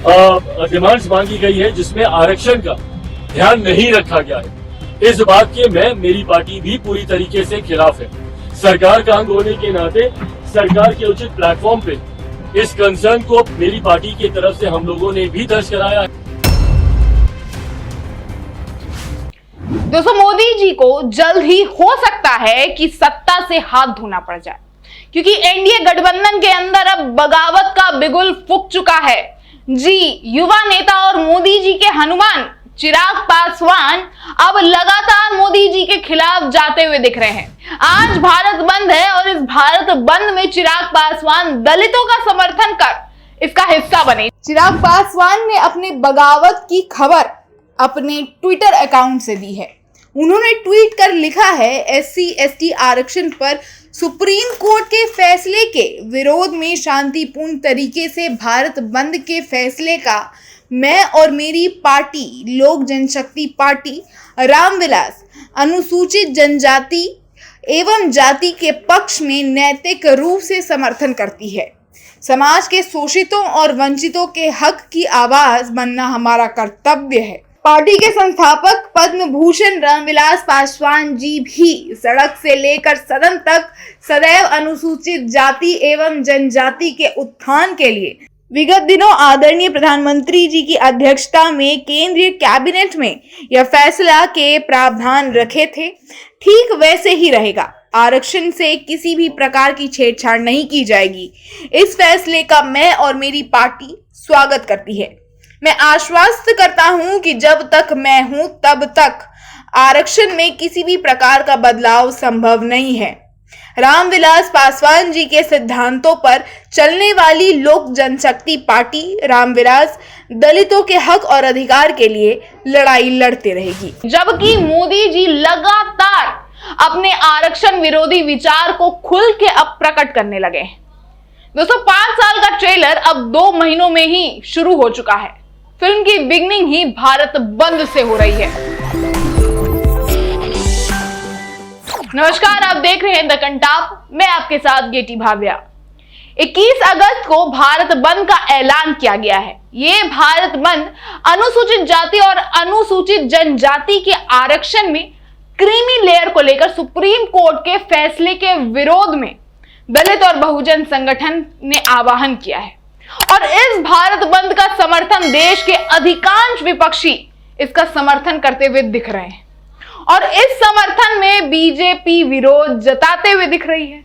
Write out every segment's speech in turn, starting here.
Demands मांगी गई है जिसमें आरक्षण का ध्यान नहीं रखा गया है। इस बात के मेरी पार्टी भी पूरी तरीके से खिलाफ है। सरकार का अंग होने के नाते सरकार के उचित प्लेटफॉर्म पे इस कंसर्न को मेरी पार्टी की तरफ से हम लोगों ने भी दर्ज कराया है। दोस्तों, मोदी जी को जल्द ही हो सकता है कि सत्ता से हाथ धोना पड़ जाए, क्योंकि एनडीए गठबंधन के अंदर अब बगावत का बिगुल फूंक चुका है। जी, युवा नेता और मोदी जी के हनुमान चिराग पासवान अब लगातार मोदी जी के खिलाफ जाते हुए दिख रहे हैं। आज भारत बंद है और इस भारत बंद में चिराग पासवान दलितों का समर्थन कर इसका हिस्सा बने। चिराग पासवान ने अपने बगावत की खबर अपने ट्विटर अकाउंट से दी है। उन्होंने ट्वीट कर लिखा है, SC/ST आरक्षण पर सुप्रीम कोर्ट के फैसले के विरोध में शांतिपूर्ण तरीके से भारत बंद के फैसले का मैं और मेरी पार्टी लोक जनशक्ति पार्टी रामविलास अनुसूचित जनजाति एवं जाति के पक्ष में नैतिक रूप से समर्थन करती है। समाज के शोषितों और वंचितों के हक की आवाज बनना हमारा कर्तव्य है। पार्टी के संस्थापक पद्म भूषण रामविलास पासवान जी भी सड़क से लेकर सदन तक सदैव अनुसूचित जाति एवं जनजाति के उत्थान के लिए विगत दिनों आदरणीय प्रधानमंत्री जी की अध्यक्षता में केंद्रीय कैबिनेट में यह फैसला के प्रावधान रखे थे। ठीक वैसे ही रहेगा। आरक्षण से किसी भी प्रकार की छेड़छाड़ नहीं की जाएगी। इस फैसले का मैं और मेरी पार्टी स्वागत करती है। मैं आश्वस्त करता हूं कि जब तक मैं हूं तब तक आरक्षण में किसी भी प्रकार का बदलाव संभव नहीं है। रामविलास पासवान जी के सिद्धांतों पर चलने वाली लोक जनशक्ति पार्टी रामविलास दलितों के हक और अधिकार के लिए लड़ाई लड़ते रहेगी। जबकि मोदी जी लगातार अपने आरक्षण विरोधी विचार को खुल के अब प्रकट करने लगे हैं। दोस्तों, 5 साल का ट्रेलर अब 2 महीनों में ही शुरू हो चुका है। फिल्म की बिगनिंग ही भारत बंद से हो रही है। नमस्कार, आप देख रहे हैं द कंटाप। मैं आपके साथ गेटी भाव्या। 21 अगस्त को भारत बंद का ऐलान किया गया है। ये भारत बंद अनुसूचित जाति और अनुसूचित जनजाति के आरक्षण में क्रीमी लेयर को लेकर सुप्रीम कोर्ट के फैसले के विरोध में दलित और बहुजन संगठन ने आह्वान किया है। और इस भारत बंद का समर्थन देश के अधिकांश विपक्षी इसका समर्थन करते हुए दिख रहे हैं और इस समर्थन में बीजेपी विरोध जताते हुए दिख रही है।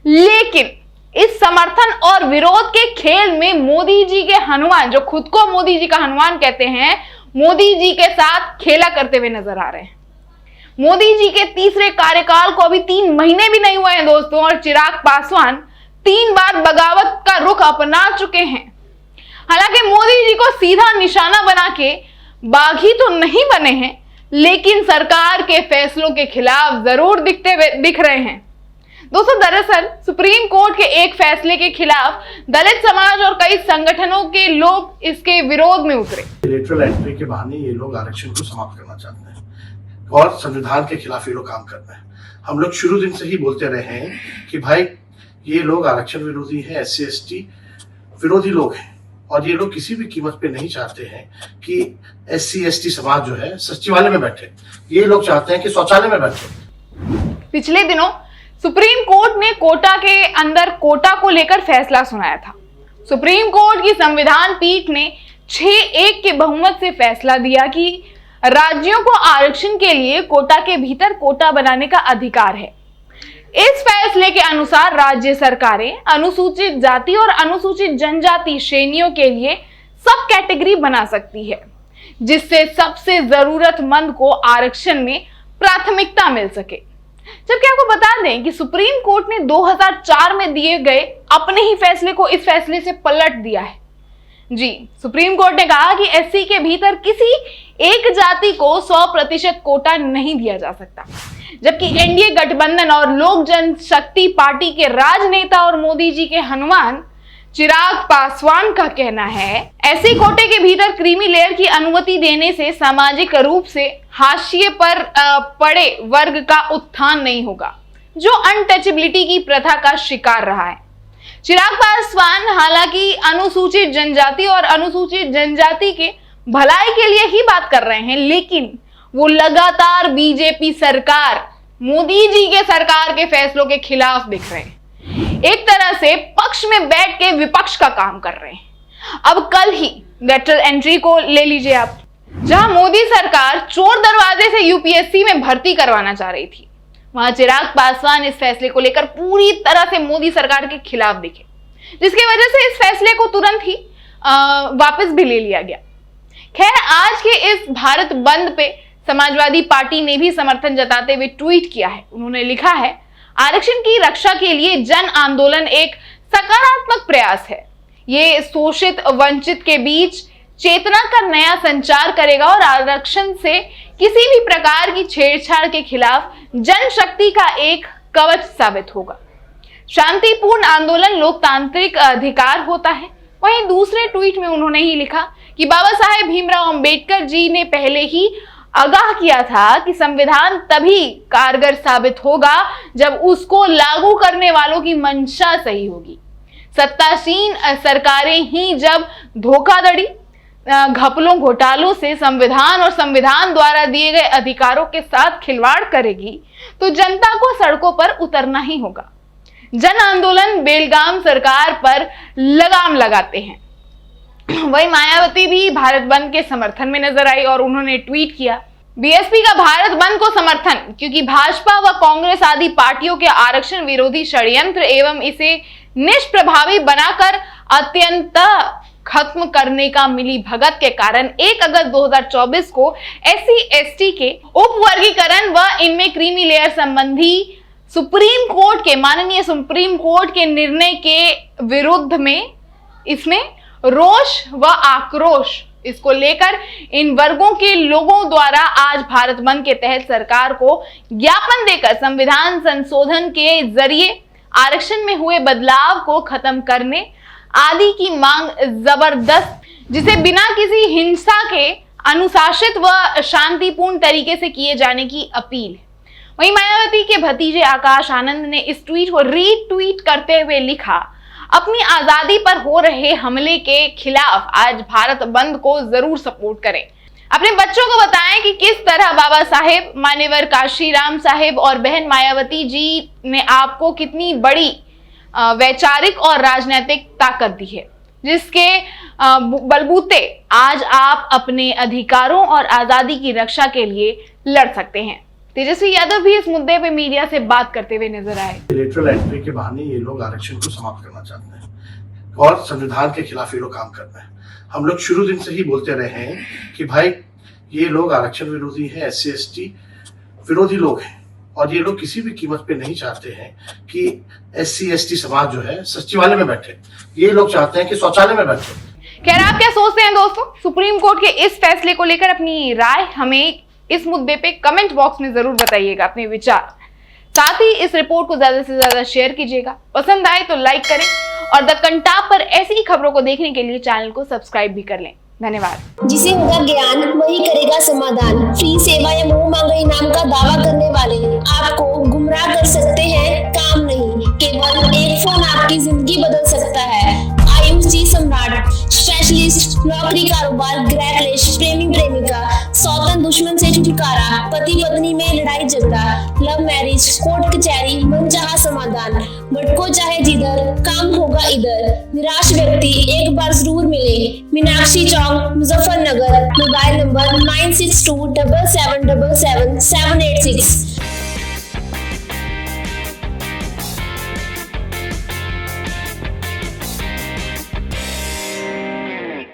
लेकिन इस समर्थन और विरोध के खेल में मोदी जी के हनुमान, जो खुद को मोदी जी का हनुमान कहते हैं, मोदी जी के साथ खेला करते हुए नजर आ रहे हैं। मोदी जी के तीसरे कार्यकाल को अभी 3 महीने भी नहीं हुए हैं दोस्तों, और चिराग पासवान 3 बार बगावत का रुख अपना चुके हैं। हालांकि मोदी जी को सीधा निशाना बना के बागी तो नहीं बने हैं, लेकिन सरकार के फैसलों के खिलाफ जरूर दिख रहे हैं। दोस्तों, दरअसल सुप्रीम कोर्ट के एक फैसले के खिलाफ दलित समाज और कई संगठनों के लोग इसके विरोध में उतरे। लेटरल एंट्री के बहाने ये लोग आरक्षण को समाप्त करना चाहते हैं और संविधान के खिलाफ ये लोग काम कर रहे हैं। हम लोग शुरू दिन से ही बोलते रहे हैं कि भाई ये लोग आरक्षण विरोधी है, SC/ST विरोधी लोग हैं और ये लोग किसी भी कीमत पे नहीं चाहते हैं कि SC/ST समाज जो है सचिवालय में बैठे। ये लोग चाहते हैं कि शौचालय में बैठे। पिछले दिनों सुप्रीम कोर्ट ने कोटा के अंदर कोटा को लेकर फैसला सुनाया था। सुप्रीम कोर्ट की संविधान पीठ ने 6-1 के बहुमत से फैसला दिया कि राज्यों को आरक्षण के लिए कोटा के भीतर कोटा बनाने का अधिकार है। इस फैसले के अनुसार राज्य सरकारें अनुसूचित जाति और अनुसूचित जनजाति श्रेणियों के लिए सब कैटेगरी बना सकती है, जिससे सबसे जरूरतमंद को आरक्षण में प्राथमिकता मिल सके। जबकि आपको बता दें कि सुप्रीम कोर्ट ने 2004 में दिए गए अपने ही फैसले को इस फैसले से पलट दिया है। जी, सुप्रीम कोर्ट ने कहा कि SC के भीतर किसी एक जाति को 100% कोटा नहीं दिया जा सकता। जबकि एनडीए गठबंधन और लोक जनशक्ति पार्टी के राजनेता और मोदी जी के हनुमान चिराग पासवान का कहना है, ऐसे कोटे के भीतर क्रीमी लेयर की अनुमति देने से सामाजिक रूप से हाशिए पर पड़े वर्ग का उत्थान नहीं होगा, जो अनटचेबिलिटी की प्रथा का शिकार रहा है। चिराग पासवान हालांकि अनुसूचित जनजाति और अनुसूचित जनजाति के भलाई के लिए ही बात कर रहे हैं, लेकिन वो लगातार बीजेपी सरकार, मोदी जी के सरकार के फैसलों के खिलाफ दिख रहे हैं। एक तरह से पक्ष में बैठ के विपक्ष का काम कर रहे हैं। अब कल ही लेटरल एंट्री को ले लीजिए आप, जहां मोदी सरकार चोर दरवाजे से यूपीएससी में भर्ती करवाना चाह रही थी, वहां चिराग पासवान इस फैसले को लेकर पूरी तरह से मोदी सरकार के खिलाफ दिखे, जिसकी वजह से इस फैसले को तुरंत ही वापस भी ले लिया गया। खैर, आज के इस भारत बंद पे समाजवादी पार्टी ने भी समर्थन जताते हुए ट्वीट किया है। उन्होंने लिखा है, आरक्षण की रक्षा के लिए जन आंदोलन एक सकारात्मक प्रयास है। ये शोषित वंचित के बीच चेतना का नया संचार करेगा और आरक्षण से किसी भी प्रकार की छेड़छाड़ के खिलाफ जनशक्ति का एक कवच साबित होगा। शांतिपूर्ण आंदोलन लोकतांत्रिक अधिकार होता है। वहीं दूसरे ट्वीट में उन्होंने ही लिखा कि बाबा साहेब भीमराव अंबेडकर जी ने पहले ही आगाह किया था कि संविधान तभी कारगर साबित होगा जब उसको लागू करने वालों की मंशा सही होगी। सत्तासीन सरकारें ही जब धोखाधड़ी, घपलों, घोटालों से संविधान और संविधान द्वारा दिए गए अधिकारों के साथ खिलवाड़ करेगी तो जनता को सड़कों पर उतरना ही होगा। जन आंदोलन बेलगाम सरकार पर लगाम लगाते हैं। वही मायावती भी भारत बंद के समर्थन में नजर आई और उन्होंने ट्वीट किया, बीएसपी का भारत बंद को समर्थन, क्योंकि भाजपा व कांग्रेस आदि पार्टियों के आरक्षण विरोधी षड्यंत्र एवं इसे निष्प्रभावी बनाकर अत्यंत खत्म करने का मिली भगत के कारण 1 अगस्त 2024 को SC/ST के उपवर्गीकरण व इनमें क्रीमी लेयर संबंधी माननीय सुप्रीम कोर्ट के निर्णय के विरुद्ध में इसमें रोष व आक्रोश, इसको लेकर इन वर्गों के लोगों द्वारा आज भारत बंद के तहत सरकार को ज्ञापन देकर संविधान संशोधन के जरिए आरक्षण में हुए बदलाव को खत्म करने आदि की मांग जबरदस्त, जिसे बिना किसी हिंसा के अनुशासित व शांतिपूर्ण तरीके से किए जाने की अपील है। वहीं मायावती के भतीजे आकाश आनंद ने इस ट्वीट को रीट्वीट करते हुए लिखा, अपनी आजादी पर हो रहे हमले के खिलाफ आज भारत बंद को जरूर सपोर्ट करें। अपने बच्चों को बताएं कि किस तरह बाबा साहेब, मान्यवर काशीराम साहेब और बहन मायावती जी ने आपको कितनी बड़ी वैचारिक और राजनीतिक ताकत दी है, जिसके बलबूते आज आप अपने अधिकारों और आजादी की रक्षा के लिए लड़ सकते हैं। तेजस्वी यादव भी इस मुद्दे पे मीडिया से बात करते हुए नजर आए। लेटरल एंट्री के बहाने ये लोग आरक्षण को समाप्त करना चाहते हैं और संविधान के खिलाफ ये लोग काम कर रहे हैं। हम लोग शुरू दिन से ही बोलते रहे हैं कि भाई ये लोग आरक्षण विरोधी है, SC/ST विरोधी लोग हैं और ये लोग किसी भी कीमत पे नहीं चाहते हैं कि SC/ST समाज जो है सचिवालय में बैठे। ये लोग चाहते हैं कि शौचालय में बैठे। खैर, आप क्या सोचते हैं दोस्तों? सुप्रीम कोर्ट के इस फैसले को लेकर अपनी राय हमें इस मुद्दे पे कमेंट बॉक्स में जरूर बताइएगा अपने विचार। साथ ही इस रिपोर्ट को ज्यादा से ज्यादा शेयर कीजिएगा, पसंद आए तो लाइक करें और द कंटाप पर ऐसी ही खबरों को देखने के लिए चैनल को सब्सक्राइब भी कर लें। धन्यवाद। जिसे होगा ज्ञान वही करेगा समाधान। फ्री सेवा या मुंह मांगे इनाम का दावा करने वाले आपको गुमराह कर सकते हैं, काम नहीं। केवल एक फोन आपकी जिंदगी बदल सकता है। आयुष जी सम्राट, स्पेशलिस्ट नौकरी, कारोबार, गृह क्लेश, प्रेमी प्रेमिका, सौतन दुश्मन से छुटकारा, पति पत्नी में लड़ाई झगड़ा, लव मैरिज, कोर्ट कचहरी, मनचाहा समाधान। भटको चाहे जिधर, काम होगा इधर। निराश व्यक्ति एक बार जरूर मिले। मीनाक्षी चौक, मुजफ्फरनगर। Mobile number 9627777786।